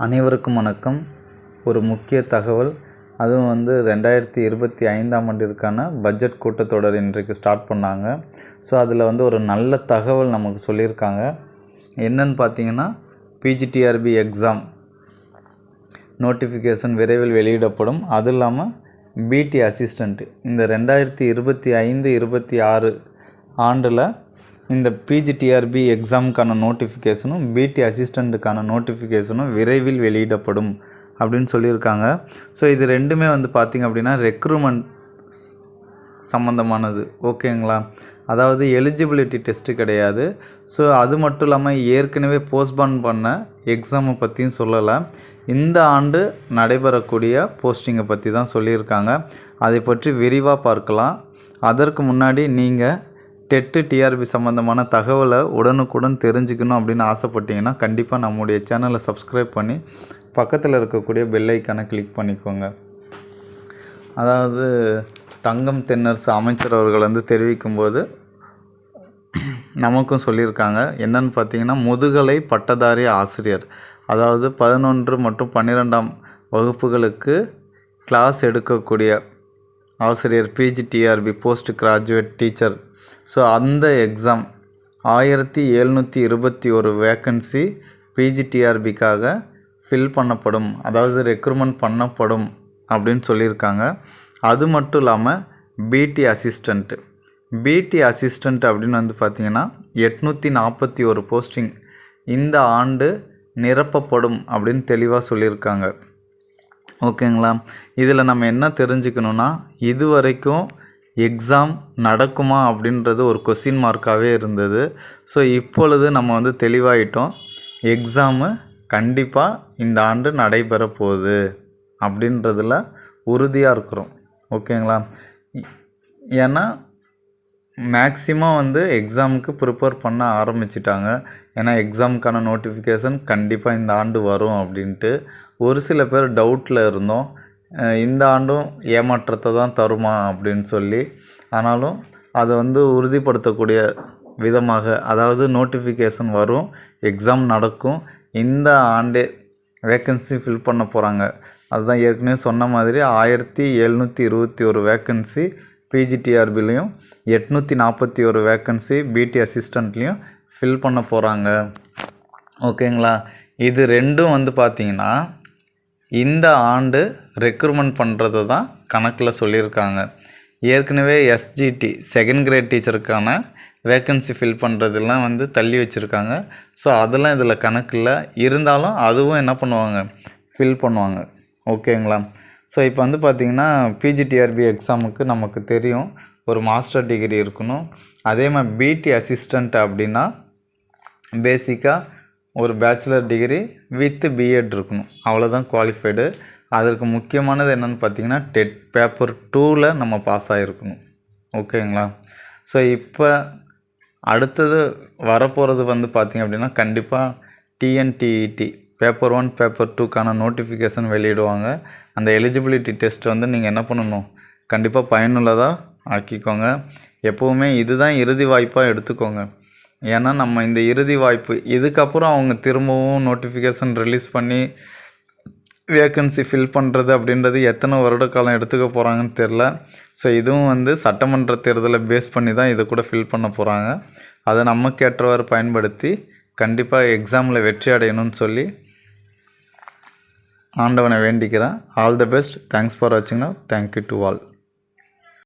அனைவருக்கும் வணக்கம். ஒரு முக்கிய தகவல், அதுவும் 2025ஆம் ஆண்டிற்கான பட்ஜெட் கூட்டத்தொடர் இன்றைக்கு ஸ்டார்ட் பண்ணாங்க. ஸோ அதில் ஒரு நல்ல தகவல் நமக்கு சொல்லியிருக்காங்க. என்னன்னு பார்த்தீங்கன்னா, பிஜிடிஆர்பி எக்ஸாம் நோட்டிஃபிகேஷன் விரைவில் வெளியிடப்படும். அது இல்லாமல் பிடி அசிஸ்டண்ட் இந்த 2025-26 ஆண்டில் இந்த பிஜிடிஆர்பி எக்ஸாமுக்கான நோட்டிஃபிகேஷனும் பிடி அசிஸ்டண்ட்டுக்கான நோட்டிஃபிகேஷனும் விரைவில் வெளியிடப்படும் அப்படின்னு சொல்லியிருக்காங்க. ஸோ இது ரெண்டுமே பார்த்திங்க அப்படின்னா ரெக்ரூட்மெண்ட் சம்மந்தமானது. ஓகேங்களா? அதாவது எலிஜிபிலிட்டி டெஸ்ட்டு கிடையாது. ஸோ அது மட்டும் இல்லாமல் ஏற்கனவே போஸ்ட்பான் பண்ண எக்ஸாமை பற்றியும் சொல்லலை. இந்த ஆண்டு நடைபெறக்கூடிய போஸ்டிங்கை பற்றி தான் சொல்லியிருக்காங்க. அதை பற்றி விரிவாக பார்க்கலாம். அதற்கு முன்னாடி நீங்கள் டெட்டு டிஆர்பி சம்மந்தமான தகவலை உடனுக்குடன் தெரிஞ்சுக்கணும் அப்படின்னு ஆசைப்பட்டீங்கன்னா கண்டிப்பாக நம்முடைய சேனலை சப்ஸ்கிரைப் பண்ணி பக்கத்தில் இருக்கக்கூடிய பெல் ஐக்கானை கிளிக் பண்ணிக்கோங்க. அதாவது தங்கம் தென்னரசு அமைச்சர் அவர்கள் தெரிவிக்கும்போது நமக்கும் சொல்லியிருக்காங்க. என்னன்னு பார்த்தீங்கன்னா, முதுகலை பட்டதாரி ஆசிரியர், அதாவது 11 மற்றும் 12ஆம் வகுப்புகளுக்கு கிளாஸ் எடுக்கக்கூடிய ஆசிரியர் PGTRB post graduate teacher. So அந்த எக்ஸாம் 1721 வேக்கன்சி பிஜிடிஆர்பிக்காக ஃபில் பண்ணப்படும், அதாவது ரெக்ரூட்மெண்ட் பண்ணப்படும் அப்படின்னு சொல்லியிருக்காங்க. அது மட்டும் இல்லாமல் பிடி அசிஸ்டண்ட் அப்படின்னு பார்த்திங்கன்னா 841 போஸ்டிங் இந்த ஆண்டு நிரப்பப்படும் அப்படின்னு தெளிவாக சொல்லியிருக்காங்க. ஓகேங்களா? இதில் நம்ம என்ன தெரிஞ்சுக்கணுன்னா, இது வரைக்கும் எக்ஸாம் நடக்குமா அப்படின்றது ஒரு கொஸ்டின் மார்க்காகவே இருந்தது. ஸோ இப்பொழுது நம்ம தெளிவாயிட்டோம். எக்ஸாமு கண்டிப்பாக இந்த ஆண்டு நடைபெற போகுது அப்படின்றதில் உறுதியாக இருக்கிறோம். ஓகேங்களா? ஏன்னா மேக்ஸிமம் எக்ஸாமுக்கு ப்ரிப்பேர் பண்ண ஆரம்பிச்சிட்டாங்க. ஏன்னா எக்ஸாமுக்கான நோட்டிஃபிகேஷன் கண்டிப்பாக இந்த ஆண்டு வரும் அப்படின்ட்டு. ஒரு சில பேர் டவுட்டில் இருந்தோம், இந்த ஆண்டும் ஏமாற்றத்தை தான் தருமா அப்படின்னு சொல்லி. ஆனாலும் அதை உறுதிப்படுத்தக்கூடிய விதமாக, அதாவது நோட்டிஃபிகேஷன் வரும், எக்ஸாம் நடக்கும், இந்த ஆண்டே வேக்கன்சி ஃபில் பண்ண போகிறாங்க. அதுதான் ஏற்கனவே சொன்ன மாதிரி 1721 வேக்கன்சி பிஜிடிஆர்பிலையும் 841 வேக்கன்சி பிடி அசிஸ்டண்ட்லேயும் ஃபில் பண்ண போகிறாங்க. ஓகேங்களா? இது ரெண்டும் பார்த்திங்கன்னா இந்த ஆண்டு ரெக்ரூட்மெண்ட் பண்ணுறது தான் கணக்கில் சொல்லியிருக்காங்க. ஏற்கனவே எஸ்ஜிடி செகண்ட் கிரேட் டீச்சருக்கான வேக்கன்சி ஃபில் பண்ணுறதெல்லாம் தள்ளி வச்சுருக்காங்க. ஸோ அதெல்லாம் இதில் கணக்கில் இருந்தாலும் அதுவும் என்ன பண்ணுவாங்க, ஃபில் பண்ணுவாங்க. ஓகேங்களா? ஸோ இப்போ பார்த்திங்கன்னா பிஜிடிஆர்பி எக்ஸாமுக்கு நமக்கு தெரியும் ஒரு மாஸ்டர் டிகிரி இருக்கணும். அதே மாதிரி பிடி அசிஸ்டண்ட் அப்படின்னா பேசிக்காக ஒரு பேச்சுலர் டிகிரி வித் பிஎட் இருக்கணும், அவ்வளோதான் குவாலிஃபைடு. அதற்கு முக்கியமானது என்னென்னு பார்த்தீங்கன்னா டெட் பேப்பர் 2ல் நம்ம பாஸ் ஆகிருக்கணும். ஓகேங்களா? ஸோ இப்போ அடுத்தது வரப்போகிறது பார்த்திங்க அப்படின்னா கண்டிப்பாக டிஎன்டிஇடி பேப்பர் 1 பேப்பர் 2க்கான நோட்டிஃபிகேஷன் வெளியிடுவாங்க. அந்த எலிஜிபிலிட்டி டெஸ்ட் நீங்கள் என்ன பண்ணணும், கண்டிப்பாக பயனுள்ளதாக ஆக்கிக்கோங்க. எப்போவுமே இதுதான் இறுதி வாய்ப்பாக எடுத்துக்கோங்க. ஏன்னா நம்ம இந்த இறுதி வாய்ப்பு, இதுக்கப்புறம் அவங்க திரும்பவும் நோட்டிஃபிகேஷன் ரிலீஸ் பண்ணி வேக்கன்சி ஃபில் பண்ணுறது அப்படின்றது எத்தனை வருட காலம் எடுத்துக்க போகிறாங்கன்னு தெரில. ஸோ இதுவும் சட்டமன்ற தேர்தலை பேஸ் பண்ணி தான் இதை கூட ஃபில் பண்ண போகிறாங்க. அதை நமக்கேற்றவாறு பயன்படுத்தி கண்டிப்பாக எக்ஸாமில் வெற்றி அடையணும்னு சொல்லி ஆண்டவனை வேண்டிக்கிறேன். All the best. Thanks for வாட்சிங். Now thank you to all.